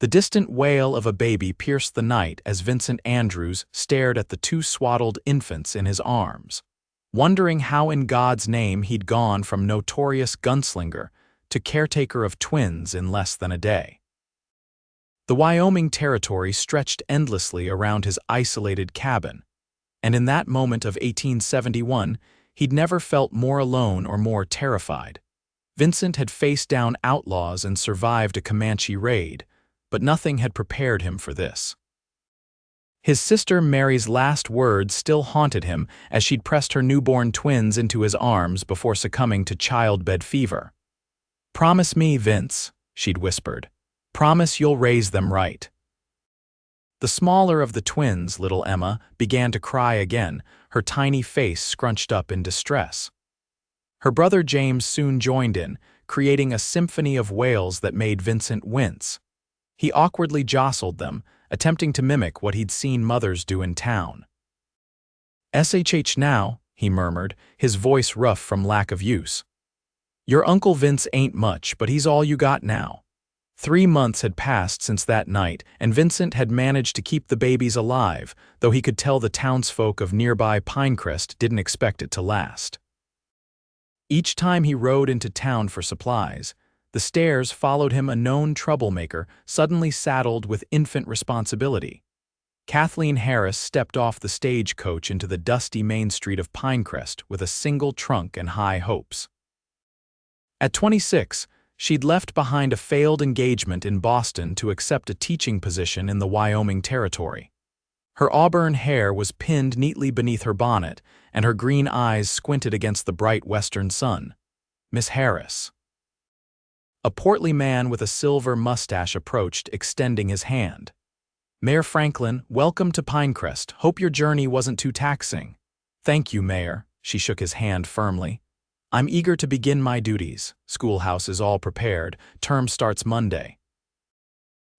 The distant wail of a baby pierced the night as Vincent Andrews stared at the two swaddled infants in his arms, wondering how in God's name he'd gone from notorious gunslinger to caretaker of twins in less than a day. The Wyoming Territory stretched endlessly around his isolated cabin, and in that moment of 1871, he'd never felt more alone or more terrified. Vincent had faced down outlaws and survived a Comanche raid, but nothing had prepared him for this. His sister Mary's last words still haunted him as she'd pressed her newborn twins into his arms before succumbing to childbed fever. "Promise me, Vince," she'd whispered. "Promise you'll raise them right." The smaller of the twins, little Emma, began to cry again, her tiny face scrunched up in distress. Her brother James soon joined in, creating a symphony of wails that made Vincent wince. He awkwardly jostled them, attempting to mimic what he'd seen mothers do in town. "SHH now," he murmured, his voice rough from lack of use. "Your Uncle Vince ain't much, but he's all you got now." 3 months had passed since that night, and Vincent had managed to keep the babies alive, though he could tell the townsfolk of nearby Pinerest didn't expect it to last. Each time he rode into town for supplies, the stairs followed him a known troublemaker suddenly saddled with infant responsibility. Kathleen Harris stepped off the stagecoach into the dusty main street of Pinerest with a single trunk and high hopes. At 26, she'd left behind a failed engagement in Boston to accept a teaching position in the Wyoming Territory. Her auburn hair was pinned neatly beneath her bonnet, and her green eyes squinted against the bright western sun. Miss Harris. A portly man with a silver mustache approached, extending his hand. "Mayor Franklin, welcome to Pinerest. Hope your journey wasn't too taxing." "Thank you, Mayor." She shook his hand firmly. "I'm eager to begin my duties. Schoolhouse is all prepared. Term starts Monday."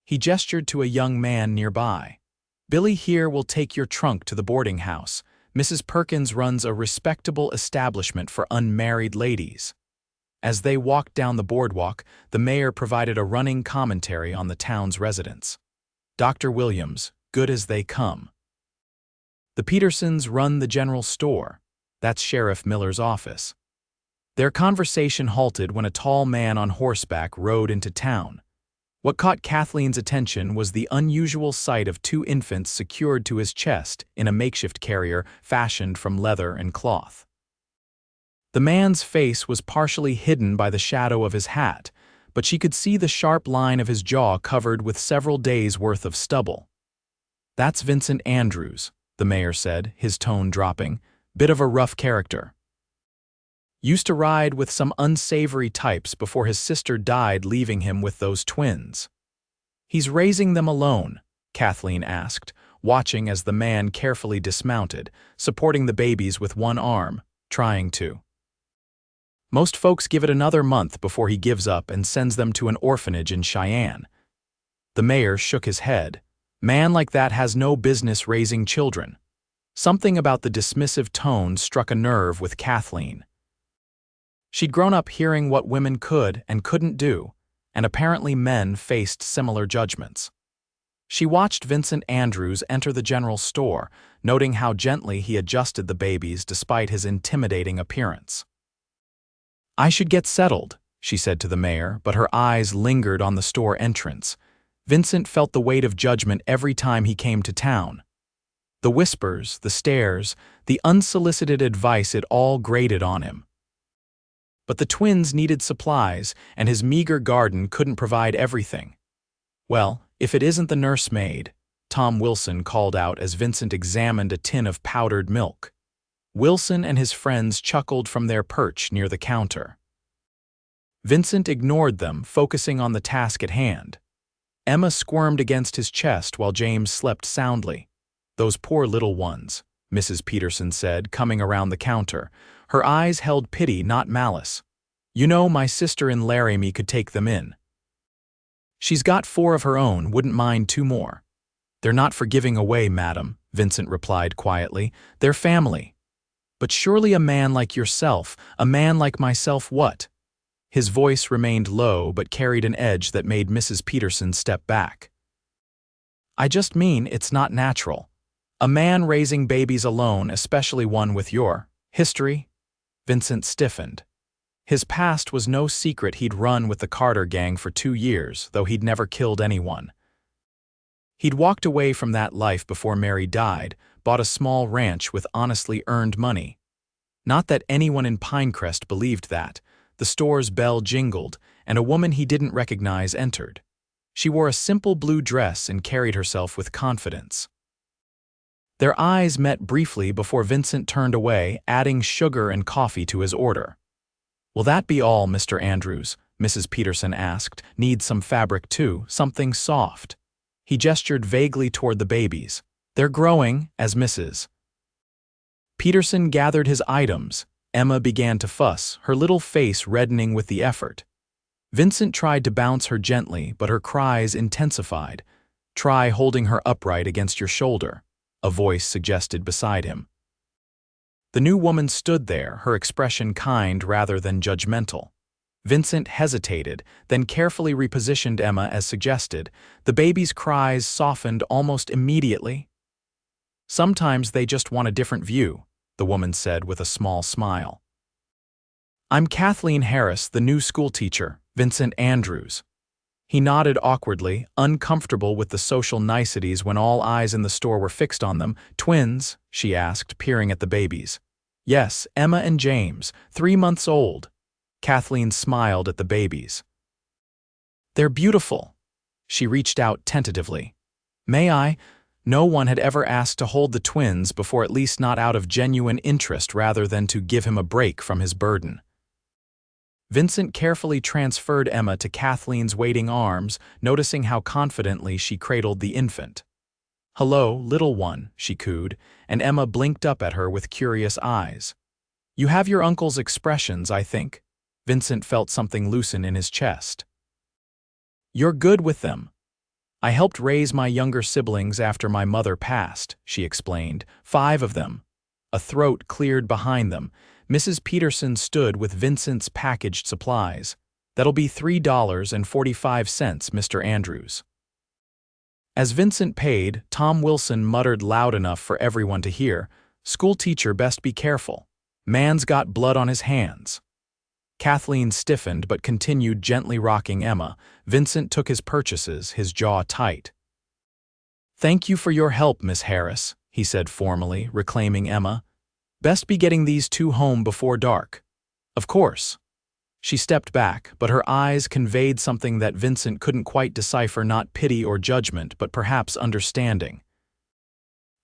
He gestured to a young man nearby. "Billy here will take your trunk to the boarding house. Mrs. Perkins runs a respectable establishment for unmarried ladies." As they walked down the boardwalk, the mayor provided a running commentary on the town's residents. "Dr. Williams, good as they come. The Petersons run the general store. That's Sheriff Miller's office." Their conversation halted when a tall man on horseback rode into town. What caught Kathleen's attention was the unusual sight of 2 infants secured to his chest in a makeshift carrier fashioned from leather and cloth. The man's face was partially hidden by the shadow of his hat, but she could see the sharp line of his jaw covered with several days' worth of stubble. "That's Vincent Andrews," the mayor said, his tone dropping. "Bit of a rough character. Used to ride with some unsavory types before his sister died, leaving him with those twins." "He's raising them alone?" Kathleen asked, watching as the man carefully dismounted, supporting the babies with one arm, trying to. "Most folks give it another month before he gives up and sends them to an orphanage in Cheyenne." The mayor shook his head. "Man like that has no business raising children." Something about the dismissive tone struck a nerve with Kathleen. She'd grown up hearing what women could and couldn't do, and apparently men faced similar judgments. She watched Vincent Andrews enter the general store, noting how gently he adjusted the babies despite his intimidating appearance. "I should get settled," she said to the mayor, but her eyes lingered on the store entrance. Vincent felt the weight of judgment every time he came to town. The whispers, the stares, the unsolicited advice, it all grated on him. But the twins needed supplies, and his meager garden couldn't provide everything. "Well, if it isn't the nursemaid," Tom Wilson called out as Vincent examined a tin of powdered milk. Wilson and his friends chuckled from their perch near the counter. Vincent ignored them, focusing on the task at hand. Emma squirmed against his chest while James slept soundly. "Those poor little ones," Mrs. Peterson said, coming around the counter. Her eyes held pity, not malice. "You know, my sister in Laramie could take them in. She's got 4 of her own, wouldn't mind 2 more." "They're not for giving away, madam," Vincent replied quietly. "They're family." "But surely a man like yourself, a man like myself, what?" His voice remained low but carried an edge that made Mrs. Peterson step back. I just mean it's not natural. A man raising babies alone, especially one with your history. Vincent stiffened. His past was no secret. He'd run with the Carter gang for 2 years, though he'd never killed anyone. He'd walked away from that life before Mary died, bought a small ranch with honestly earned money. Not that anyone in Pinerest believed that. The store's bell jingled, and a woman he didn't recognize entered. She wore a simple blue dress and carried herself with confidence. Their eyes met briefly before Vincent turned away, adding sugar and coffee to his order. "Will that be all, Mr. Andrews?" Mrs. Peterson asked. "Need some fabric too, something soft." He gestured vaguely toward the babies. "They're growing," as Mrs. Peterson gathered his items. Emma began to fuss, her little face reddening with the effort. Vincent tried to bounce her gently, but her cries intensified. "Try holding her upright against your shoulder," a voice suggested beside him. The new woman stood there, her expression kind rather than judgmental. Vincent hesitated, then carefully repositioned Emma as suggested. The baby's cries softened almost immediately. "Sometimes they just want a different view," the woman said with a small smile. "I'm Kathleen Harris, the new schoolteacher, Vincent Andrews." He nodded awkwardly, uncomfortable with the social niceties when all eyes in the store were fixed on them. "Twins?" she asked, peering at the babies. "Yes, Emma and James, 3 months old." Kathleen smiled at the babies. "They're beautiful." She reached out tentatively. "May I?" No one had ever asked to hold the twins before, at least not out of genuine interest rather than to give him a break from his burden. Vincent carefully transferred Emma to Kathleen's waiting arms, noticing how confidently she cradled the infant. "Hello, little one," she cooed, and Emma blinked up at her with curious eyes. "You have your uncle's expressions, I think." Vincent felt something loosen in his chest. "You're good with them." "I helped raise my younger siblings after my mother passed," she explained. 5 of them. A throat cleared behind them. Mrs. Peterson stood with Vincent's packaged supplies. "That'll be $3.45, Mr. Andrews." As Vincent paid, Tom Wilson muttered loud enough for everyone to hear, "Schoolteacher best be careful. Man's got blood on his hands." Kathleen stiffened but continued gently rocking Emma. Vincent took his purchases, his jaw tight. "Thank you for your help, Miss Harris," he said formally, reclaiming Emma. "Best be getting these 2 home before dark." "Of course." She stepped back, but her eyes conveyed something that Vincent couldn't quite decipher, not pity or judgment, but perhaps understanding.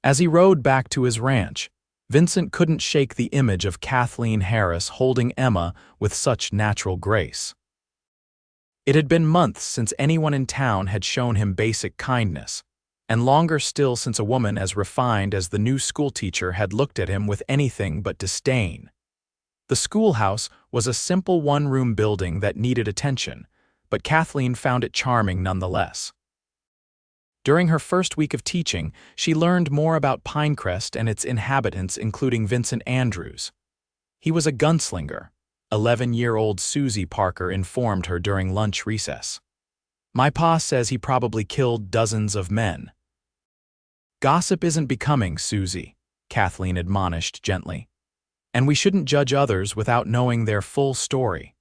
As he rode back to his ranch, Vincent couldn't shake the image of Kathleen Harris holding Emma with such natural grace. It had been months since anyone in town had shown him basic kindness, and longer still since a woman as refined as the new schoolteacher had looked at him with anything but disdain. The schoolhouse was a simple 1-room building that needed attention, but Kathleen found it charming nonetheless. During her first week of teaching, she learned more about Pinerest and its inhabitants, including Vincent Andrews. He was a gunslinger, 11-year-old Susie Parker informed her during lunch recess. "My pa says he probably killed dozens of men." "Gossip isn't becoming, Susie," Kathleen admonished gently. "And we shouldn't judge others without knowing their full story."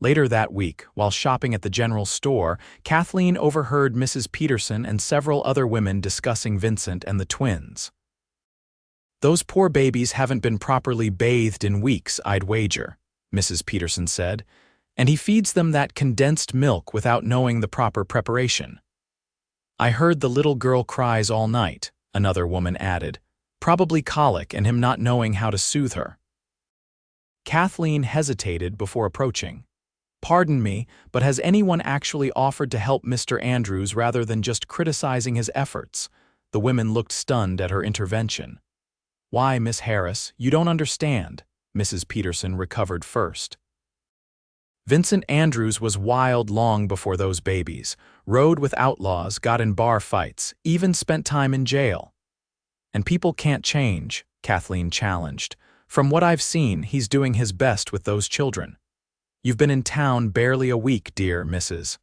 Later that week, while shopping at the general store, Kathleen overheard Mrs. Peterson and several other women discussing Vincent and the twins. "Those poor babies haven't been properly bathed in weeks, I'd wager," Mrs. Peterson said, "and he feeds them that condensed milk without knowing the proper preparation." "I heard the little girl cries all night," another woman added. "Probably colic and him not knowing how to soothe her." Kathleen hesitated before approaching. "Pardon me, but has anyone actually offered to help Mr. Andrews rather than just criticizing his efforts?" The women looked stunned at her intervention. "Why, Miss Harris, you don't understand." Mrs. Peterson recovered first. "Vincent Andrews was wild long before those babies, rode with outlaws, got in bar fights, even spent time in jail." "And people can't change," Kathleen challenged. "From what I've seen, he's doing his best with those children." You've been in town barely a week, dear Mrs.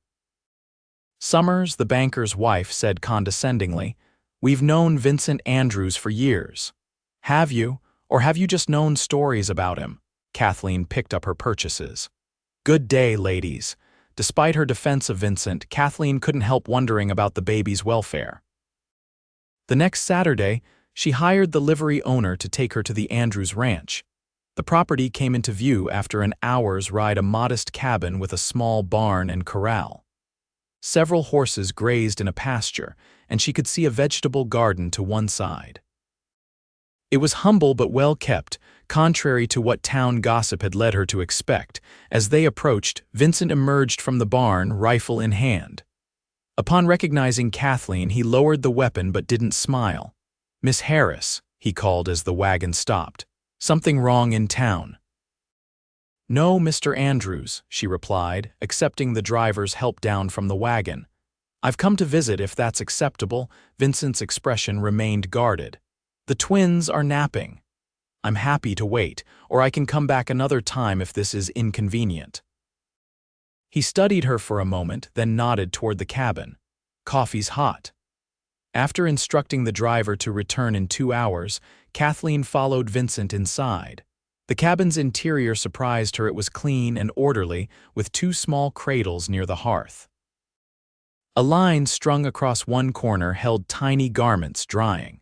Summers, the banker's wife, said condescendingly. We've known Vincent Andrews for years. Have you, or have you just known stories about him? Kathleen picked up her purchases. Good day, ladies. Despite her defense of Vincent, Kathleen couldn't help wondering about the baby's welfare. The next Saturday, she hired the livery owner to take her to the Andrews ranch. The property came into view after an hour's ride, a modest cabin with a small barn and corral. Several horses grazed in a pasture, and she could see a vegetable garden to one side. It was humble but well kept, contrary to what town gossip had led her to expect. As they approached, Vincent emerged from the barn, rifle in hand. Upon recognizing Kathleen, he lowered the weapon but didn't smile. "Miss Harris," he called as the wagon stopped. "Something wrong in town?" "No, Mr. Andrews," she replied, accepting the driver's help down from the wagon. "I've come to visit, if that's acceptable." Vincent's expression remained guarded. "The twins are napping. I'm happy to wait, or I can come back another time if this is inconvenient." He studied her for a moment, then nodded toward the cabin. "Coffee's hot." After instructing the driver to return in 2 hours, Kathleen followed Vincent inside. The cabin's interior surprised her. It was clean and orderly, with 2 small cradles near the hearth. A line strung across one corner held tiny garments drying.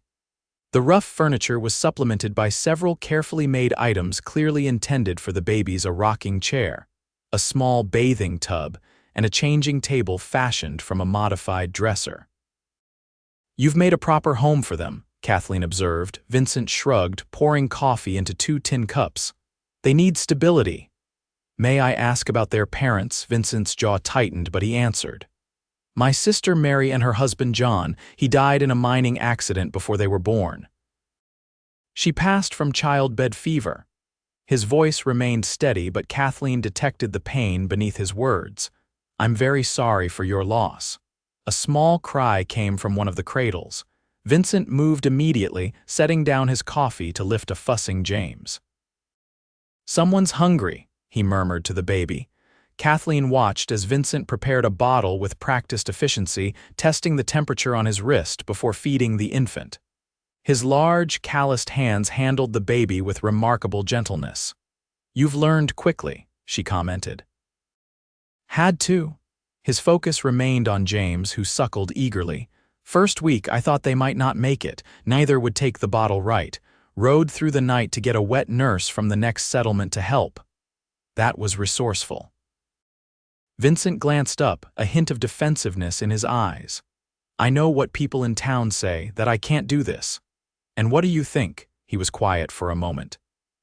The rough furniture was supplemented by several carefully made items clearly intended for the babies: a rocking chair, a small bathing tub, and a changing table fashioned from a modified dresser. "You've made a proper home for them," Kathleen observed. Vincent shrugged, pouring coffee into 2 tin cups. "They need stability." "May I ask about their parents?" Vincent's jaw tightened, but he answered. "My sister Mary and her husband John. He died in a mining accident before they were born." She passed from childbed fever. His voice remained steady, but Kathleen detected the pain beneath his words. "I'm very sorry for your loss." A small cry came from one of the cradles. Vincent moved immediately, setting down his coffee to lift a fussing James. "Someone's hungry," he murmured to the baby. Kathleen watched as Vincent prepared a bottle with practiced efficiency, testing the temperature on his wrist before feeding the infant. His large, calloused hands handled the baby with remarkable gentleness. "You've learned quickly," she commented. "Had to." His focus remained on James, who suckled eagerly. "First week I thought they might not make it, neither would take the bottle right. Rode through the night to get a wet nurse from the next settlement to help." That was resourceful. Vincent glanced up, a hint of defensiveness in his eyes. "I know what people in town say, that I can't do this." "And what do you think?" He was quiet for a moment.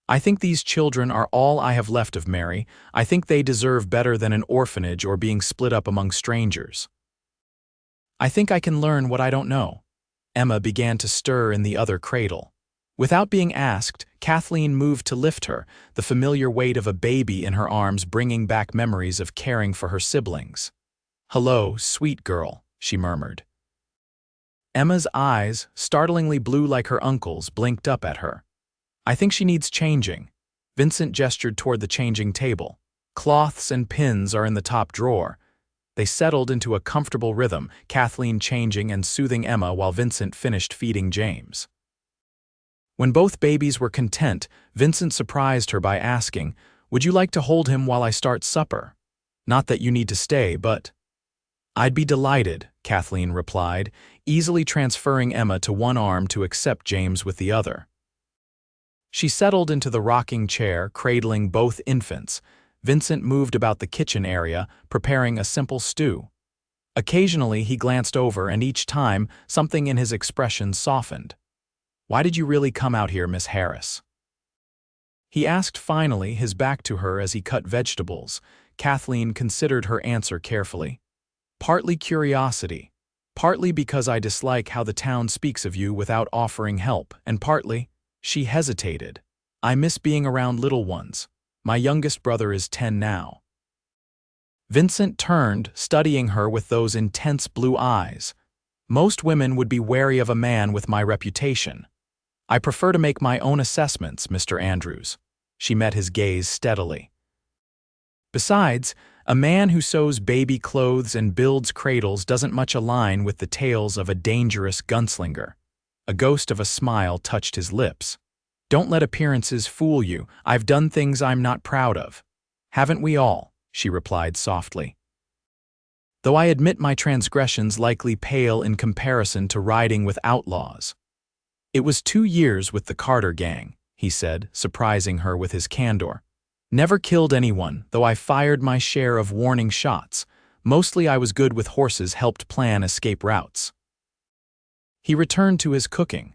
"I think these children are all I have left of Mary. I think they deserve better than an orphanage or being split up among strangers. I think I can learn what I don't know." Emma began to stir in the other cradle. Without being asked, Kathleen moved to lift her, the familiar weight of a baby in her arms bringing back memories of caring for her siblings. "Hello, sweet girl," she murmured. Emma's eyes, startlingly blue like her uncle's, blinked up at her. "I think she needs changing." Vincent gestured toward the changing table. "Cloths and pins are in the top drawer." They settled into a comfortable rhythm, Kathleen changing and soothing Emma while Vincent finished feeding James. When both babies were content, Vincent surprised her by asking, "Would you like to hold him while I start supper? Not that you need to stay, but—" "I'd be delighted," Kathleen replied, easily transferring Emma to one arm to accept James with the other. She settled into the rocking chair, cradling both infants. Vincent moved about the kitchen area, preparing a simple stew. Occasionally he glanced over, and each time something in his expression softened. "Why did you really come out here, Miss Harris?" He asked finally, his back to her as he cut vegetables. Kathleen considered her answer carefully. "Partly curiosity, partly because I dislike how the town speaks of you without offering help, and partly—" She hesitated. "I miss being around little ones. My youngest brother is 10 now." Vincent turned, studying her with those intense blue eyes. "Most women would be wary of a man with my reputation. I prefer to make my own assessments, Mr. Andrews." She met his gaze steadily. Besides, a man who sews baby clothes and builds cradles doesn't much align with the tales of a dangerous gunslinger. A ghost of a smile touched his lips. Don't let appearances fool you. I've done things I'm not proud of. Haven't we all? She replied softly. Though I admit my transgressions likely pale in comparison to riding with outlaws. It was 2 years with the Carter gang, he said, surprising her with his candor. Never killed anyone, though I fired my share of warning shots. Mostly I was good with horses, helped plan escape routes. He returned to his cooking.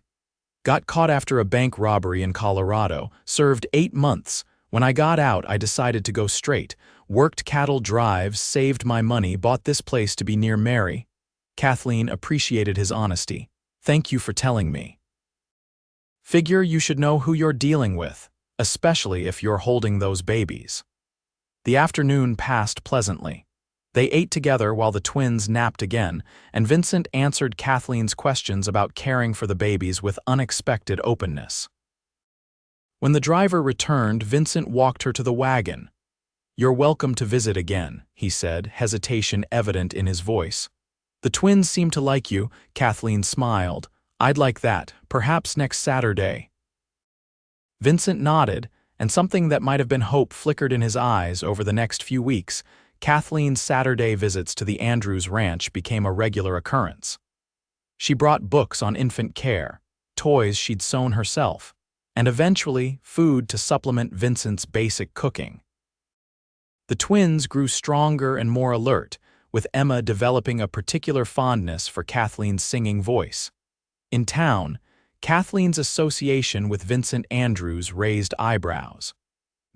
Got caught after a bank robbery in Colorado, served 8 months. When I got out, I decided to go straight. Worked cattle drives, saved my money, bought this place to be near Mary. Kathleen appreciated his honesty. Thank you for telling me. Figure you should know who you're dealing with, especially if you're holding those babies. The afternoon passed pleasantly. They ate together while the twins napped again, and Vincent answered Kathleen's questions about caring for the babies with unexpected openness. When the driver returned, Vincent walked her to the wagon. "You're welcome to visit again," he said, hesitation evident in his voice. "The twins seem to like you," Kathleen smiled. "I'd like that, perhaps next Saturday." Vincent nodded, and something that might have been hope flickered in his eyes. Over the next few weeks, Kathleen's Saturday visits to the Andrews ranch became a regular occurrence. She brought books on infant care, toys she'd sewn herself, and eventually food to supplement Vincent's basic cooking. The twins grew stronger and more alert, with Emma developing a particular fondness for Kathleen's singing voice. In town, Kathleen's association with Vincent Andrews raised eyebrows.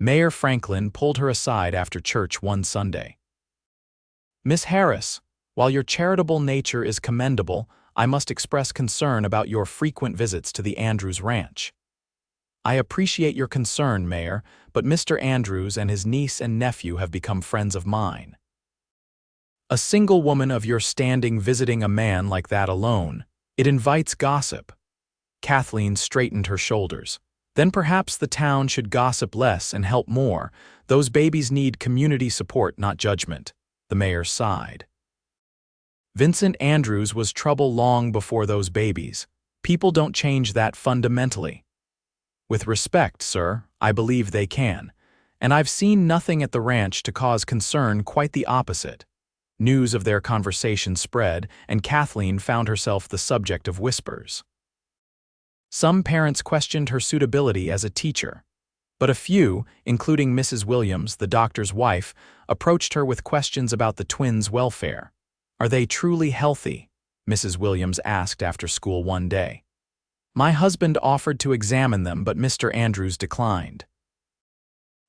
Mayor Franklin pulled her aside after church one Sunday. "Miss Harris, while your charitable nature is commendable, I must express concern about your frequent visits to the Andrews ranch. I appreciate your concern, Mayor, but Mr. Andrews and his niece and nephew have become friends of mine. A single woman of your standing visiting a man like that alone, it invites gossip." Kathleen straightened her shoulders. "Then perhaps the town should gossip less and help more. Those babies need community support, not judgment." The mayor sighed. Vincent Andrews was trouble long before those babies. People don't change that fundamentally. With respect, sir, I believe they can. And I've seen nothing at the ranch to cause concern, quite the opposite. News of their conversation spread, and Kathleen found herself the subject of whispers. Some parents questioned her suitability as a teacher, but a few, including Mrs. Williams, the doctor's wife, approached her with questions about the twins' welfare. "Are they truly healthy?" Mrs. Williams asked after school one day. "My husband offered to examine them, but Mr. Andrews declined."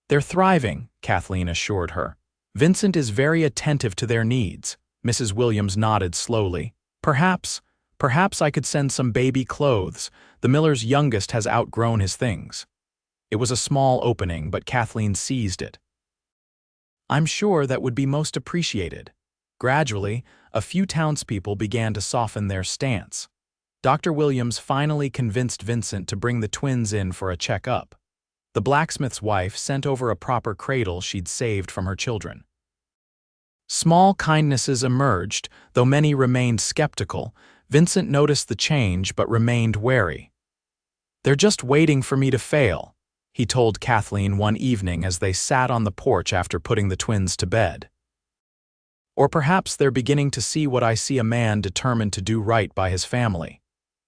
"They're thriving," Kathleen assured her. "Vincent is very attentive to their needs." Mrs. Williams nodded slowly. Perhaps I could send some baby clothes. The miller's youngest has outgrown his things." It was a small opening, but Kathleen seized it. "I'm sure that would be most appreciated." Gradually, a few townspeople began to soften their stance. Dr. Williams finally convinced Vincent to bring the twins in for a checkup. The blacksmith's wife sent over a proper cradle she'd saved from her children. Small kindnesses emerged, though many remained skeptical. Vincent noticed the change but remained wary. "They're just waiting for me to fail," he told Kathleen one evening as they sat on the porch after putting the twins to bed. "Or perhaps they're beginning to see what I see, a man determined to do right by his family."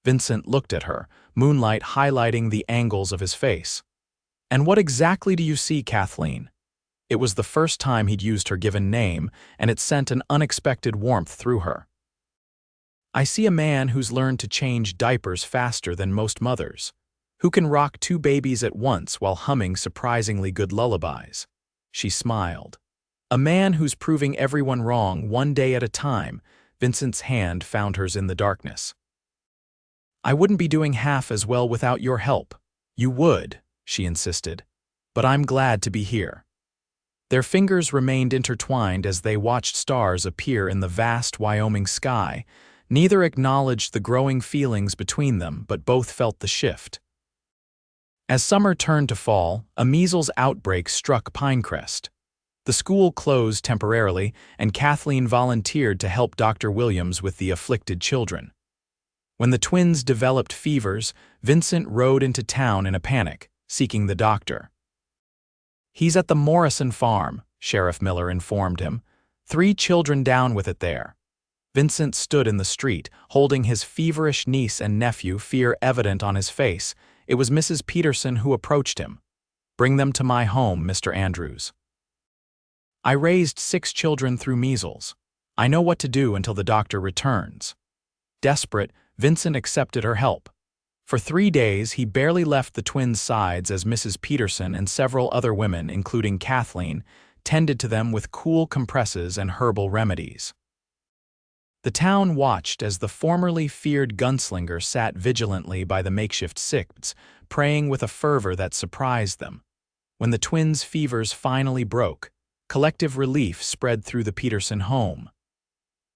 Vincent looked at her, moonlight highlighting the angles of his face. "And what exactly do you see, Kathleen?" It was the first time he'd used her given name, and it sent an unexpected warmth through her. "I see a man who's learned to change diapers faster than most mothers, who can rock 2 babies at once while humming surprisingly good lullabies." She smiled. "A man who's proving everyone wrong one day at a time." Vincent's hand found hers in the darkness. "I wouldn't be doing half as well without your help." "You would," she insisted, "but I'm glad to be here." Their fingers remained intertwined as they watched stars appear in the vast Wyoming sky. Neither acknowledged the growing feelings between them, but both felt the shift. As summer turned to fall, a measles outbreak struck Pinerest. The school closed temporarily, and Kathleen volunteered to help Dr. Williams with the afflicted children. When the twins developed fevers, Vincent rode into town in a panic, seeking the doctor. "He's at the Morrison farm," Sheriff Miller informed him. "3 children down with it there." Vincent stood in the street, holding his feverish niece and nephew, fear evident on his face. It was Mrs. Peterson who approached him. "Bring them to my home, Mr. Andrews. I raised 6 children through measles. I know what to do until the doctor returns." Desperate, Vincent accepted her help. For 3 days, he barely left the twins' sides as Mrs. Peterson and several other women, including Kathleen, tended to them with cool compresses and herbal remedies. The town watched as the formerly feared gunslinger sat vigilantly by the makeshift sicks, praying with a fervor that surprised them. When the twins' fevers finally broke, collective relief spread through the Peterson home.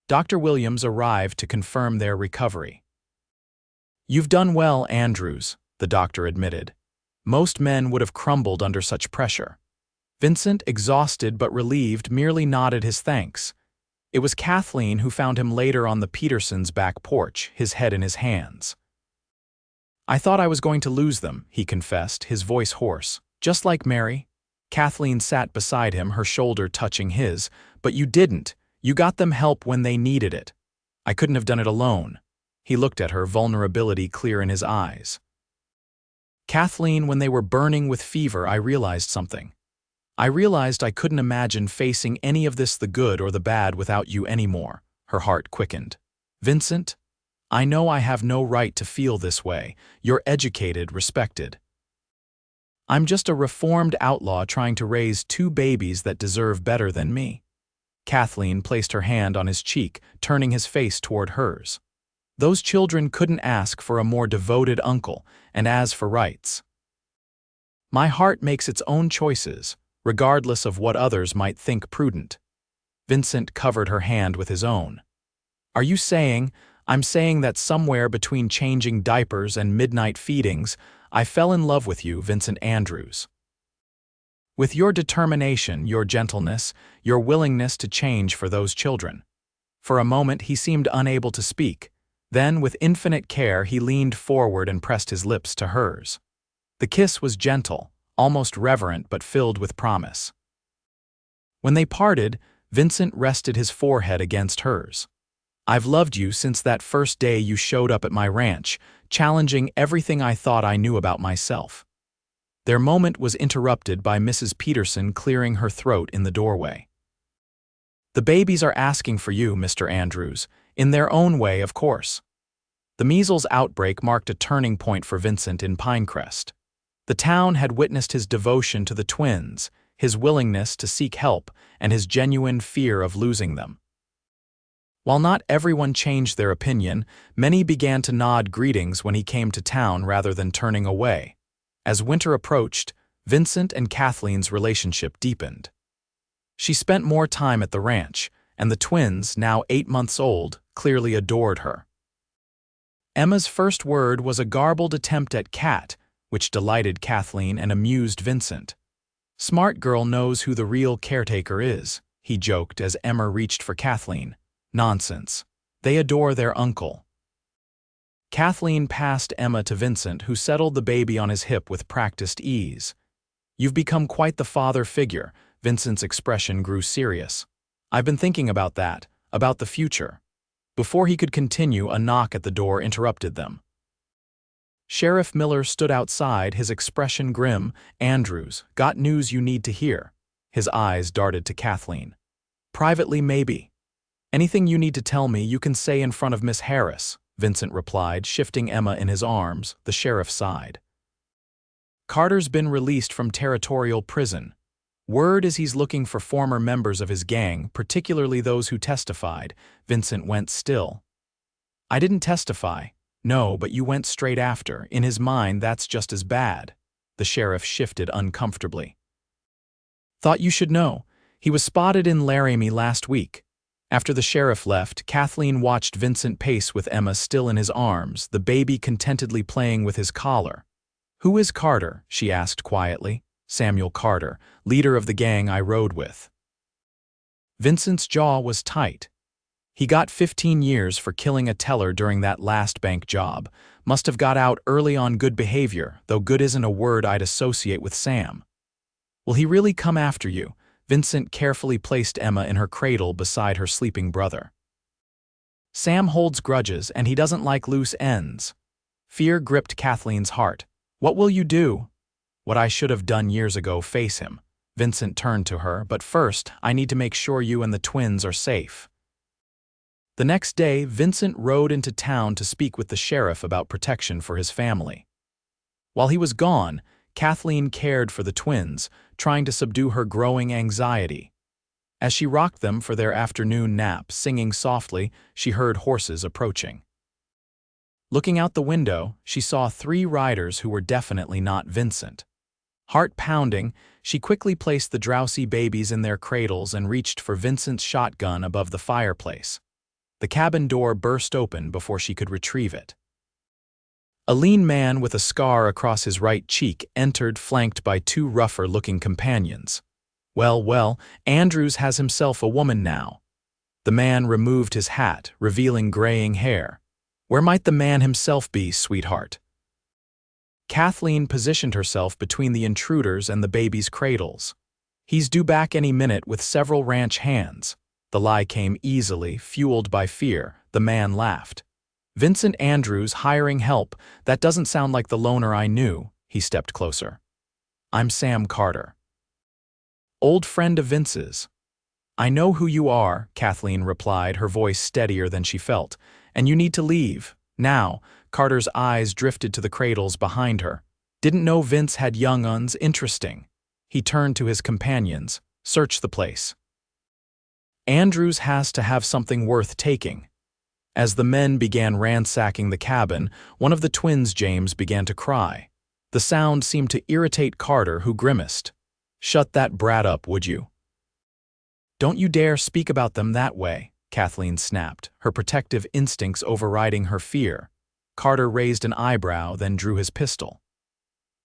Dr. Williams arrived to confirm their recovery. "You've done well, Andrews," the doctor admitted. "Most men would have crumbled under such pressure." Vincent, exhausted but relieved, merely nodded his thanks. It was Kathleen who found him later on the Petersons' back porch, his head in his hands. "I thought I was going to lose them," he confessed, his voice hoarse. "Just like Mary." Kathleen sat beside him, her shoulder touching his. "But you didn't. You got them help when they needed it. I couldn't have done it alone." He looked at her, vulnerability clear in his eyes. "Kathleen, when they were burning with fever, I realized something. I realized I couldn't imagine facing any of this, the good or the bad, without you anymore." Her heart quickened. "Vincent, I know I have no right to feel this way. You're educated, respected. I'm just a reformed outlaw trying to raise 2 babies that deserve better than me." Kathleen placed her hand on his cheek, turning his face toward hers. "Those children couldn't ask for a more devoted uncle, and as for rights, my heart makes its own choices, regardless of what others might think prudent." Vincent covered her hand with his own. "Are you saying—" "I'm saying that somewhere between changing diapers and midnight feedings, I fell in love with you, Vincent Andrews. With your determination, your gentleness, your willingness to change for those children." For a moment he seemed unable to speak. Then, with infinite care, he leaned forward and pressed his lips to hers. The kiss was gentle, almost reverent, but filled with promise. When they parted, Vincent rested his forehead against hers. "I've loved you since that first day you showed up at my ranch, challenging everything I thought I knew about myself." Their moment was interrupted by Mrs. Peterson clearing her throat in the doorway. "The babies are asking for you, Mr. Andrews, in their own way, of course." The measles outbreak marked a turning point for Vincent in Pinerest. The town had witnessed his devotion to the twins, his willingness to seek help, and his genuine fear of losing them. While not everyone changed their opinion, many began to nod greetings when he came to town rather than turning away. As winter approached, Vincent and Kathleen's relationship deepened. She spent more time at the ranch, and the twins, now 8 months old, clearly adored her. Emma's first word was a garbled attempt at cat, which delighted Kathleen and amused Vincent. "Smart girl knows who the real caretaker is," he joked as Emma reached for Kathleen. "Nonsense. They adore their uncle." Kathleen passed Emma to Vincent, who settled the baby on his hip with practiced ease. "You've become quite the father figure." Vincent's expression grew serious. "I've been thinking about that, about the future." Before he could continue, a knock at the door interrupted them. Sheriff Miller stood outside, his expression grim. "Andrews, got news you need to hear." His eyes darted to Kathleen. "Privately, maybe. Anything you need to tell me, you can say in front of Miss Harris," Vincent replied, shifting Emma in his arms. The sheriff sighed. "Carter's been released from territorial prison. Word is he's looking for former members of his gang, particularly those who testified." Vincent went still. "I didn't testify." "No, but you went straight after." In his mind, that's just as bad. The sheriff shifted uncomfortably. "Thought you should know. He was spotted in Laramie last week." After the sheriff left, Kathleen watched Vincent pace with Emma still in his arms, the baby contentedly playing with his collar. "Who is Carter?" she asked quietly. "Samuel Carter, leader of the gang I rode with." Vincent's jaw was tight. He got 15 years for killing a teller during that last bank job. Must have got out early on good behavior, though good isn't a word I'd associate with Sam. Will he really come after you? Vincent carefully placed Emma in her cradle beside her sleeping brother. Sam holds grudges and he doesn't like loose ends. Fear gripped Kathleen's heart. What will you do? What I should have done years ago, face him. Vincent turned to her, but first, I need to make sure you and the twins are safe. The next day, Vincent rode into town to speak with the sheriff about protection for his family. While he was gone, Kathleen cared for the twins, trying to subdue her growing anxiety. As she rocked them for their afternoon nap, singing softly, she heard horses approaching. Looking out the window, she saw 3 riders who were definitely not Vincent. Heart pounding, she quickly placed the drowsy babies in their cradles and reached for Vincent's shotgun above the fireplace. The cabin door burst open before she could retrieve it. A lean man with a scar across his right cheek entered, flanked by 2 rougher-looking companions. Well, Andrews has himself a woman now. The man removed his hat, revealing graying hair. Where might the man himself be, sweetheart? Kathleen positioned herself between the intruders and the baby's cradles. He's due back any minute with several ranch hands. The lie came easily, fueled by fear. The man laughed. Vincent Andrews hiring help, that doesn't sound like the loner I knew. He stepped closer. I'm Sam Carter. Old friend of Vince's. I know who you are, Kathleen replied, her voice steadier than she felt. And you need to leave. Now. Carter's eyes drifted to the cradles behind her. Didn't know Vince had young uns. Interesting. He turned to his companions. Search the place. Andrews has to have something worth taking. As the men began ransacking the cabin, one of the twins, James, began to cry. The sound seemed to irritate Carter, who grimaced. Shut that brat up, would you? Don't you dare speak about them that way, Kathleen snapped, her protective instincts overriding her fear. Carter raised an eyebrow, then drew his pistol.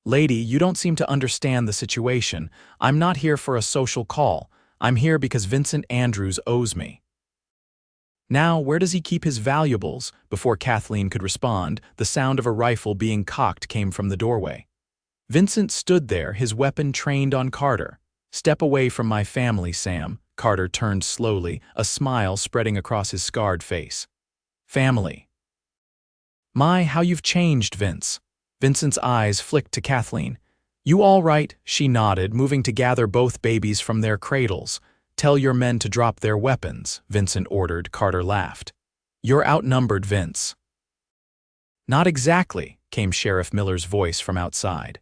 Lady, you don't seem to understand the situation. I'm not here for a social call. I'm here because Vincent Andrews owes me. Now, where does he keep his valuables? Before Kathleen could respond, the sound of a rifle being cocked came from the doorway. Vincent stood there, his weapon trained on Carter. Step away from my family, Sam. Carter turned slowly, a smile spreading across his scarred face. Family. My, how you've changed, Vince. Vincent's eyes flicked to Kathleen. You all right? She nodded, moving to gather both babies from their cradles. Tell your men to drop their weapons, Vincent ordered. Carter laughed. You're outnumbered, Vince. Not exactly, came Sheriff Miller's voice from outside.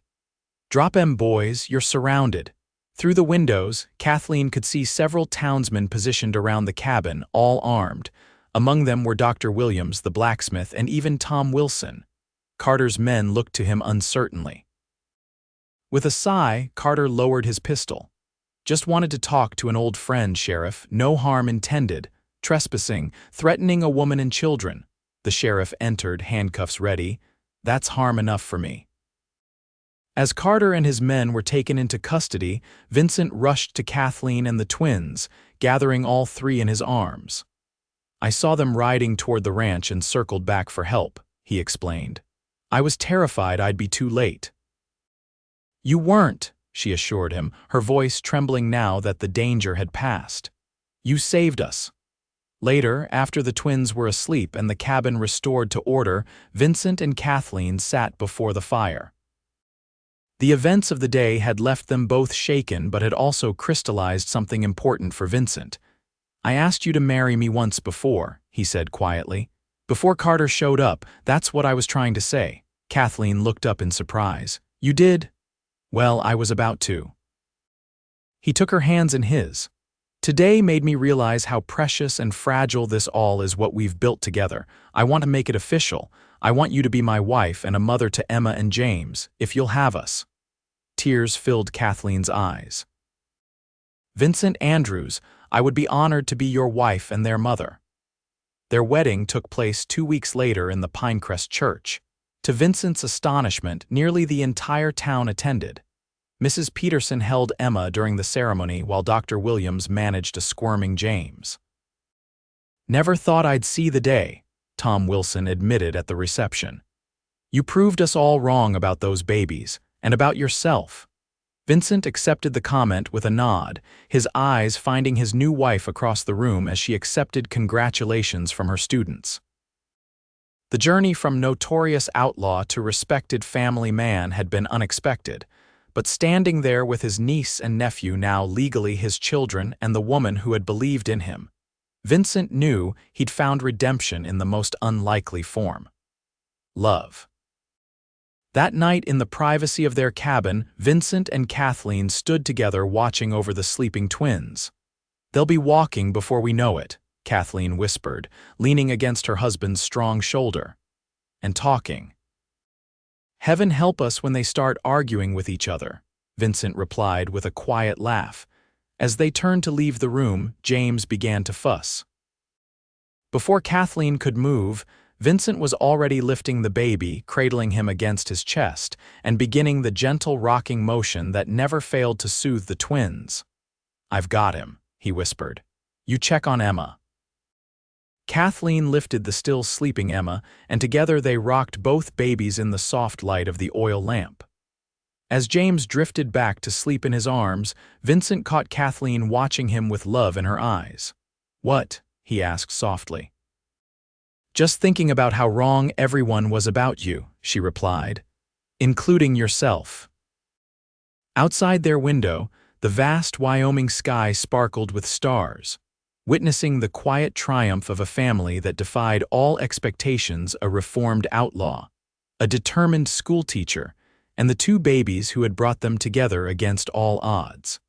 Drop 'em, boys, you're surrounded. Through the windows, Kathleen could see several townsmen positioned around the cabin, all armed. Among them were Dr. Williams, the blacksmith, and even Tom Wilson. Carter's men looked to him uncertainly. With a sigh, Carter lowered his pistol. Just wanted to talk to an old friend, Sheriff. No harm intended. Trespassing, threatening a woman and children. The sheriff entered, handcuffs ready. That's harm enough for me. As Carter and his men were taken into custody, Vincent rushed to Kathleen and the twins, gathering all 3 in his arms. I saw them riding toward the ranch and circled back for help, he explained. I was terrified I'd be too late. You weren't, she assured him, her voice trembling now that the danger had passed. You saved us. Later, after the twins were asleep and the cabin restored to order, Vincent and Kathleen sat before the fire. The events of the day had left them both shaken but had also crystallized something important for Vincent. I asked you to marry me once before, he said quietly. Before Carter showed up, that's what I was trying to say. Kathleen looked up in surprise. You did? Well, I was about to. He took her hands in his. Today made me realize how precious and fragile this all is, what we've built together. I want to make it official. I want you to be my wife and a mother to Emma and James, if you'll have us. Tears filled Kathleen's eyes. Vincent Andrews, I would be honored to be your wife and their mother. Their wedding took place 2 weeks later in the Pinerest church. To Vincent's astonishment, nearly the entire town attended. Mrs. Peterson held Emma during the ceremony while Dr. Williams managed a squirming James. "Never thought I'd see the day," Tom Wilson admitted at the reception. "You proved us all wrong about those babies, and about yourself." Vincent accepted the comment with a nod, his eyes finding his new wife across the room as she accepted congratulations from her students. The journey from notorious outlaw to respected family man had been unexpected, but standing there with his niece and nephew, now legally his children, and the woman who had believed in him, Vincent knew he'd found redemption in the most unlikely form: love. That night in the privacy of their cabin, Vincent and Kathleen stood together watching over the sleeping twins. "They'll be walking before we know it," Kathleen whispered, leaning against her husband's strong shoulder. "And talking. Heaven help us when they start arguing with each other," Vincent replied with a quiet laugh. As they turned to leave the room, James began to fuss. Before Kathleen could move, Vincent was already lifting the baby, cradling him against his chest, and beginning the gentle rocking motion that never failed to soothe the twins. "I've got him," he whispered. "You check on Emma." Kathleen lifted the still sleeping Emma, and together they rocked both babies in the soft light of the oil lamp. As James drifted back to sleep in his arms, Vincent caught Kathleen watching him with love in her eyes. "What?" he asked softly. "Just thinking about how wrong everyone was about you," she replied, "including yourself." Outside their window, the vast Wyoming sky sparkled with stars, witnessing the quiet triumph of a family that defied all expectations: a reformed outlaw, a determined schoolteacher, and the two babies who had brought them together against all odds.